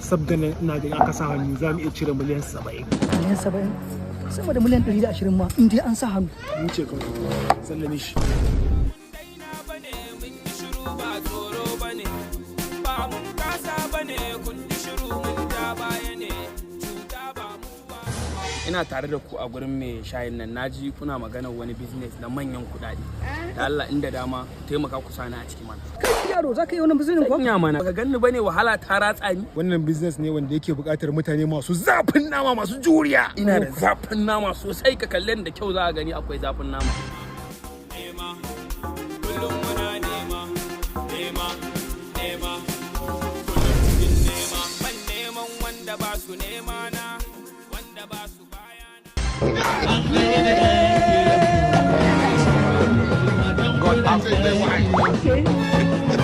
sabda na da aka sa hannu za mu iya cire miliyan 70. Miliyan 70? Sama da miliyan 120 ma in dai an sa hannu. Mu ce kawai sallame shi. Ina tare da ku a gurin mai shayin nan, naji kuna magana wani business na manyan kuɗaɗe. Da Allah inda dama taimaka ku sani a ciki mana. Kai yaro za ka yi wannan business ko? Ina mana. Baka ganni bane wahala ta ratsa ni. Wannan business ne wanda yake buƙatar mutane masu zafin nama masu juriya. Ina da zafin nama sosai, ka kalle da kyau za a gani akwai zafin nama. Kullum muna nema, nema, nema. Kullum cikin nema, ban neman wanda ba su nema na, wanda ba su God, I'll take that wine.